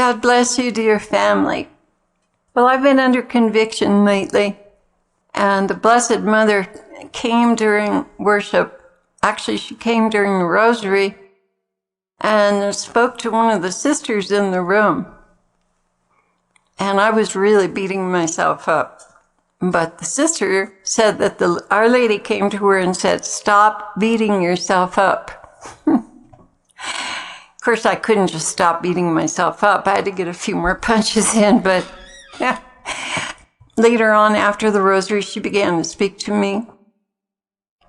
God bless you, dear family. Well, I've been under conviction lately, and the Blessed Mother came during worship. Actually, she came during the rosary and spoke to one of the sisters in the room. And I was really beating myself up. But the sister said that Our Lady came to her and said, "Stop beating yourself up." Of course, I couldn't just stop beating myself up. I had to get a few more punches in, but yeah. Later on, after the rosary, she began to speak to me.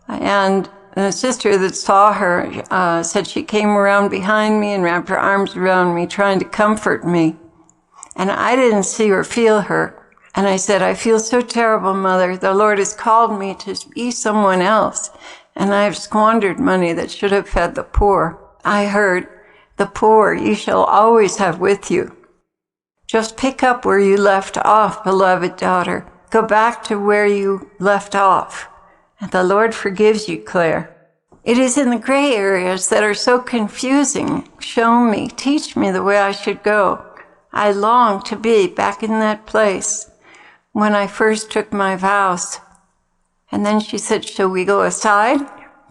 And the sister that saw her said she came around behind me and wrapped her arms around me, trying to comfort me. And I didn't see or feel her. And I said, "I feel so terrible, Mother. The Lord has called me to be someone else, and I have squandered money that should have fed the poor." I heard, "The poor you shall always have with you. Just pick up where you left off, beloved daughter. Go back to where you left off. And the Lord forgives you, Clare. It is in the gray areas that are so confusing. Show me, teach me the way I should go. I long to be back in that place when I first took my vows." And then she said, "Shall we go aside?"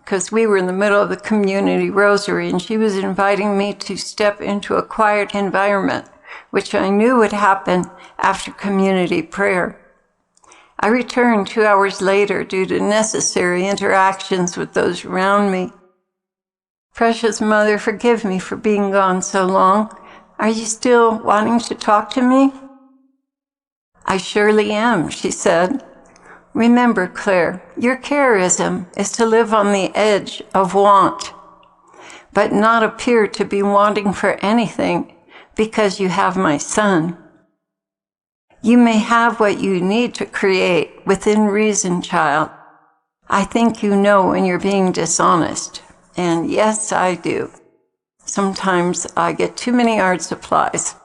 Because we were in the middle of the community rosary, and she was inviting me to step into a quiet environment, which I knew would happen after community prayer. I returned 2 hours later due to necessary interactions with those around me. "Precious Mother, forgive me for being gone so long. Are you still wanting to talk to me?" "I surely am," she said. "Remember, Clare, your charism is to live on the edge of want, but not appear to be wanting for anything because you have my Son. You may have what you need to create within reason, child. I think you know when you're being dishonest. And yes, I do. Sometimes I get too many art supplies.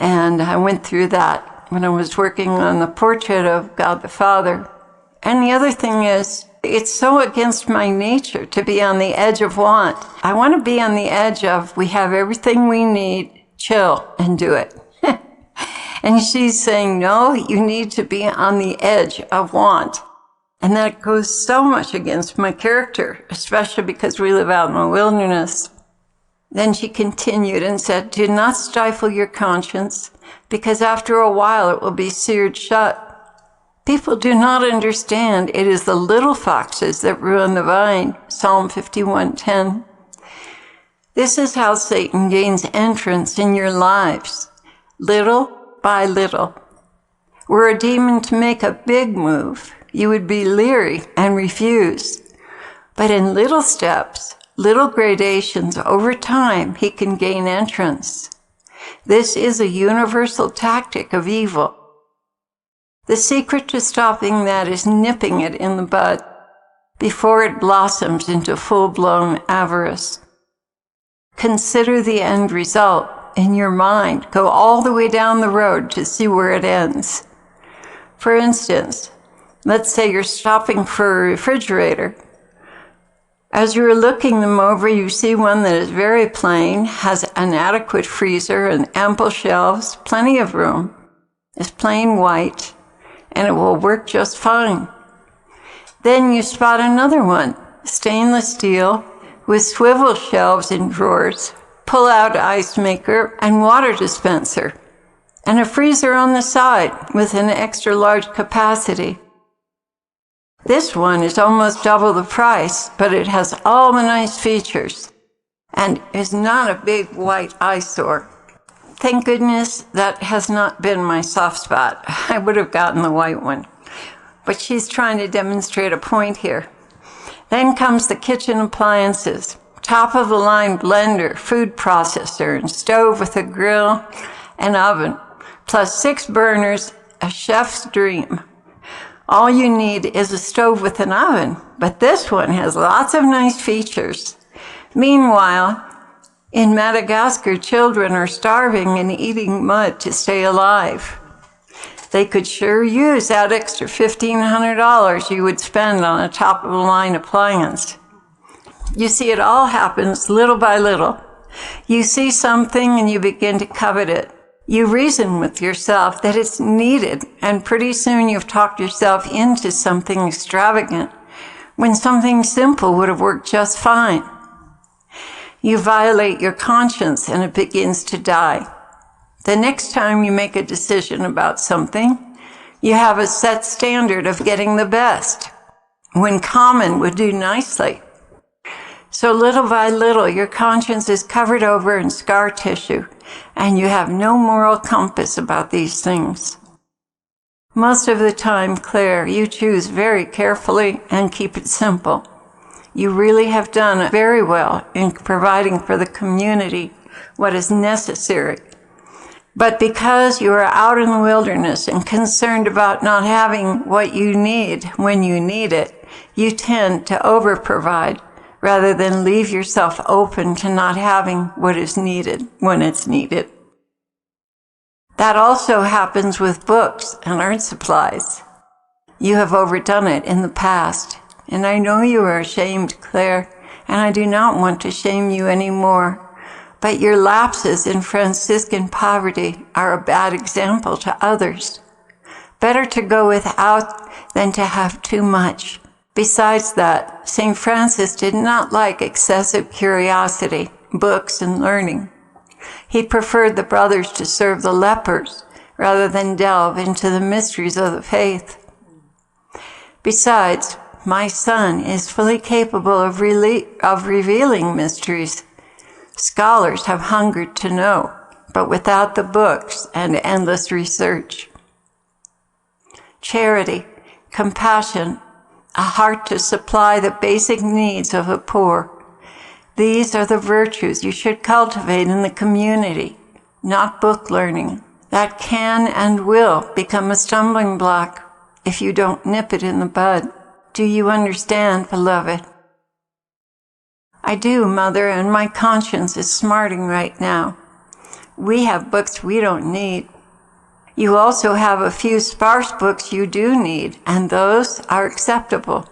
And I went through that when I was working on the portrait of God the Father. And the other thing is, it's so against my nature to be on the edge of want. I want to be on the edge of, we have everything we need, chill and do it. And she's saying, no, you need to be on the edge of want. And that goes so much against my character, especially because we live out in the wilderness. Then she continued and said, "Do not stifle your conscience, because after a while it will be seared shut. People do not understand it is the little foxes that ruin the vine." Psalm 51:10. This is how Satan gains entrance in your lives, little by little. Were a demon to make a big move, you would be leery and refuse. But in little steps, little gradations over time, he can gain entrance. This is a universal tactic of evil. The secret to stopping that is nipping it in the bud before it blossoms into full-blown avarice. Consider the end result in your mind. Go all the way down the road to see where it ends. For instance, let's say you're shopping for a refrigerator. As you're looking them over, you see one that is very plain, has an adequate freezer and ample shelves, plenty of room. It's plain white, and it will work just fine. Then you spot another one, stainless steel, with swivel shelves and drawers, pull-out ice maker and water dispenser, and a freezer on the side with an extra large capacity. This one is almost double the price, but it has all the nice features and is not a big white eyesore. Thank goodness that has not been my soft spot. I would have gotten the white one. But she's trying to demonstrate a point here. Then comes the kitchen appliances, top-of-the-line blender, food processor, and stove with a grill and oven, plus 6 burners, a chef's dream. All you need is a stove with an oven, but this one has lots of nice features. Meanwhile, in Madagascar, children are starving and eating mud to stay alive. They could sure use that extra $1,500 you would spend on a top-of-the-line appliance. You see, it all happens little by little. You see something and you begin to covet it. You reason with yourself that it's needed, and pretty soon you've talked yourself into something extravagant when something simple would have worked just fine. You violate your conscience and it begins to die. The next time you make a decision about something, you have a set standard of getting the best, when common would do nicely. So little by little, your conscience is covered over in scar tissue, and you have no moral compass about these things. Most of the time, Claire, you choose very carefully and keep it simple. You really have done very well in providing for the community what is necessary. But because you are out in the wilderness and concerned about not having what you need when you need it, you tend to over-provide rather than leave yourself open to not having what is needed when it's needed. That also happens with books and art supplies. You have overdone it in the past, and I know you are ashamed, Claire, and I do not want to shame you anymore. But your lapses in Franciscan poverty are a bad example to others. Better to go without than to have too much. Besides that, St. Francis did not like excessive curiosity, books, and learning. He preferred the brothers to serve the lepers rather than delve into the mysteries of the faith. Besides, my son is fully capable of revealing mysteries. Scholars have hungered to know, but without the books and endless research. Charity, compassion, a heart to supply the basic needs of the poor. These are the virtues you should cultivate in the community, not book learning. That can and will become a stumbling block if you don't nip it in the bud. Do you understand, beloved? I do, Mother, and my conscience is smarting right now. We have books we don't need. You also have a few sparse books you do need, and those are acceptable.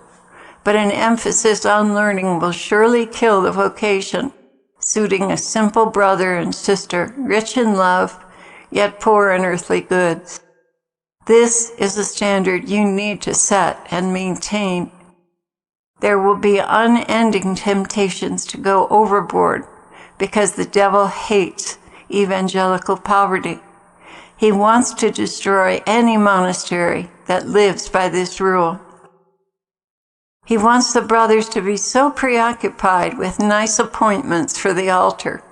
But an emphasis on learning will surely kill the vocation, suiting a simple brother and sister, rich in love, yet poor in earthly goods. This is a standard you need to set and maintain. There will be unending temptations to go overboard because the devil hates evangelical poverty. He wants to destroy any monastery that lives by this rule. He wants the brothers to be so preoccupied with nice appointments for the altar.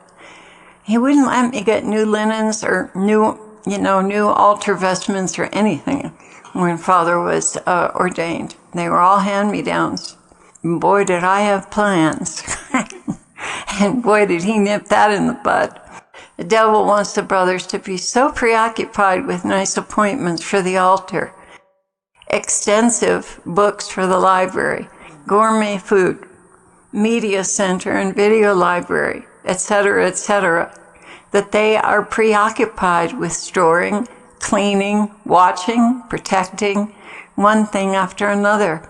He wouldn't let me get new linens or new altar vestments or anything when Father was ordained. They were all hand-me-downs. Boy, did I have plans. And boy, did he nip that in the bud. The devil wants the brothers to be so preoccupied with nice appointments for the altar, extensive books for the library, gourmet food, media center and video library, etc., that they are preoccupied with storing, cleaning, watching, protecting, one thing after another.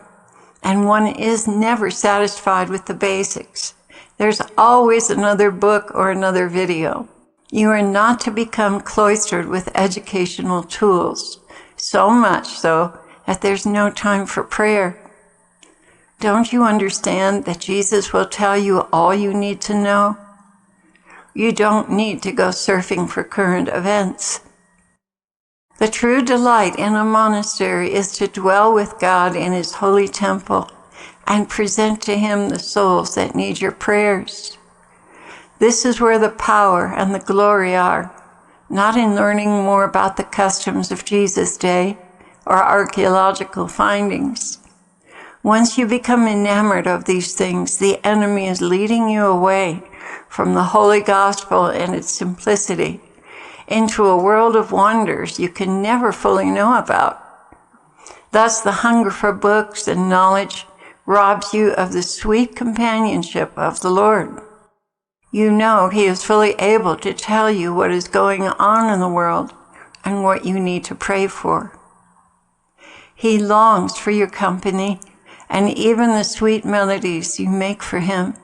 And one is never satisfied with the basics. There's always another book or another video. You are not to become cloistered with educational tools, so much so that there's no time for prayer. Don't you understand that Jesus will tell you all you need to know? You don't need to go surfing for current events. The true delight in a monastery is to dwell with God in His holy temple and present to Him the souls that need your prayers. This is where the power and the glory are, not in learning more about the customs of Jesus' day or archaeological findings. Once you become enamored of these things, the enemy is leading you away from the holy gospel and its simplicity into a world of wonders you can never fully know about. Thus, the hunger for books and knowledge robs you of the sweet companionship of the Lord. You know He is fully able to tell you what is going on in the world and what you need to pray for. He longs for your company and even the sweet melodies you make for Him.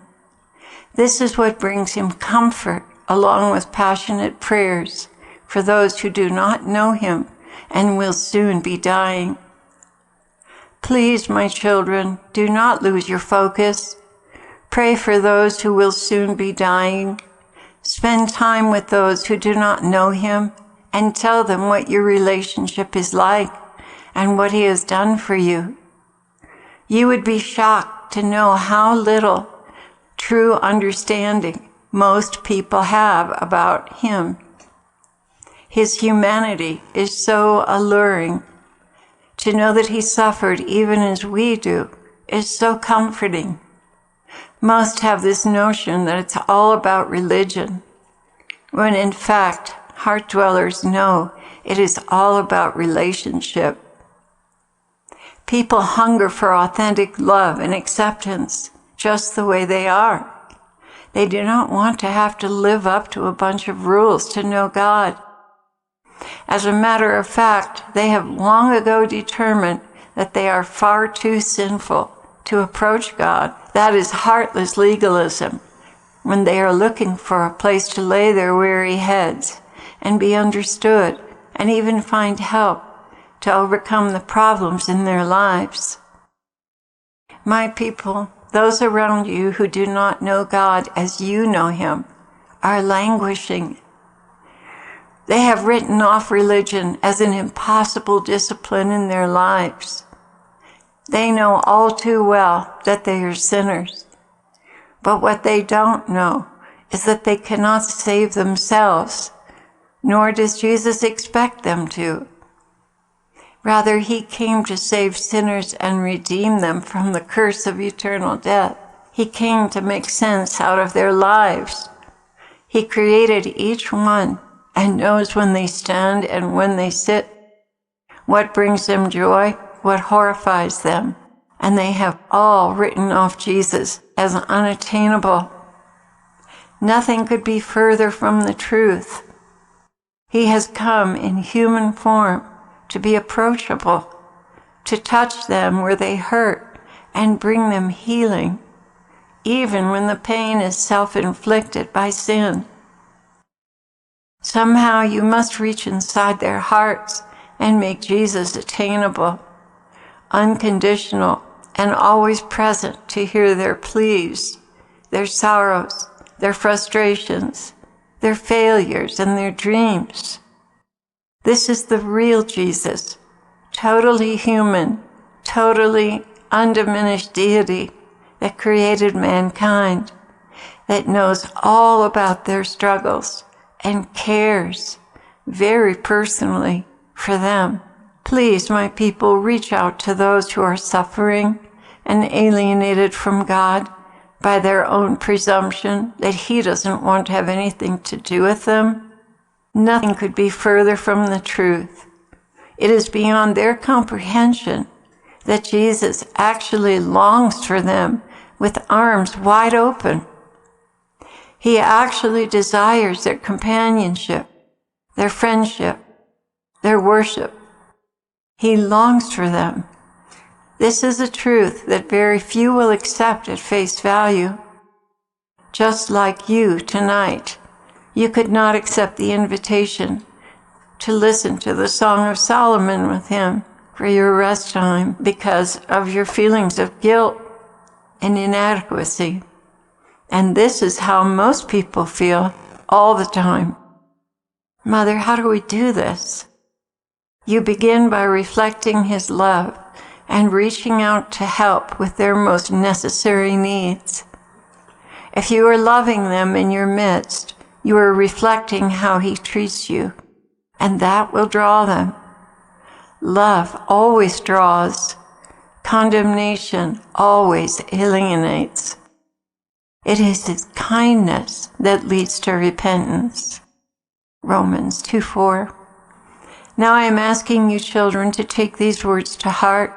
This is what brings Him comfort along with passionate prayers for those who do not know him and will soon be dying. Please, my children, do not lose your focus. Pray for those who will soon be dying. Spend time with those who do not know him and tell them what your relationship is like and what he has done for you. You would be shocked to know how little true understanding most people have about him. His humanity is so alluring. To know that he suffered even as we do is so comforting. Most have this notion that it's all about religion, when in fact, heart dwellers know it is all about relationship. People hunger for authentic love and acceptance just the way they are. They do not want to have to live up to a bunch of rules to know God. As a matter of fact, they have long ago determined that they are far too sinful to approach God. That is heartless legalism, when they are looking for a place to lay their weary heads and be understood and even find help to overcome the problems in their lives. My people, those around you who do not know God as you know him, are languishing. They have written off religion as an impossible discipline in their lives. They know all too well that they are sinners. But what they don't know is that they cannot save themselves, nor does Jesus expect them to. Rather, he came to save sinners and redeem them from the curse of eternal death. He came to make sense out of their lives. He created each one and knows when they stand and when they sit, what brings them joy, what horrifies them, and they have all written off Jesus as unattainable. Nothing could be further from the truth. He has come in human form to be approachable, to touch them where they hurt and bring them healing, even when the pain is self-inflicted by sin. Somehow you must reach inside their hearts and make Jesus attainable, unconditional, and always present to hear their pleas, their sorrows, their frustrations, their failures, and their dreams. This is the real Jesus, totally human, totally undiminished deity that created mankind, that knows all about their struggles and cares very personally for them. Please, my people, reach out to those who are suffering and alienated from God by their own presumption that he doesn't want to have anything to do with them. Nothing could be further from the truth. It is beyond their comprehension that Jesus actually longs for them with arms wide open. He actually desires their companionship, their friendship, their worship. He longs for them. This is a truth that very few will accept at face value. Just like you tonight, you could not accept the invitation to listen to the Song of Solomon with him for your rest time because of your feelings of guilt and inadequacy. And this is how most people feel all the time. Mother, how do we do this? You begin by reflecting his love and reaching out to help with their most necessary needs. If you are loving them in your midst, you are reflecting how he treats you, and that will draw them. Love always draws. Condemnation always alienates. It is his kindness that leads to repentance. Romans 2:4. Now I am asking you, children, to take these words to heart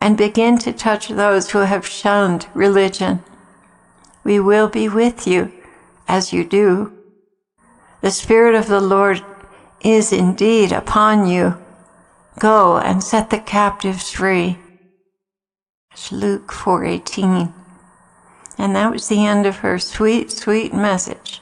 and begin to touch those who have shunned religion. We will be with you as you do. The Spirit of the Lord is indeed upon you. Go and set the captives free. It's Luke 4:18. And that was the end of her sweet, sweet message.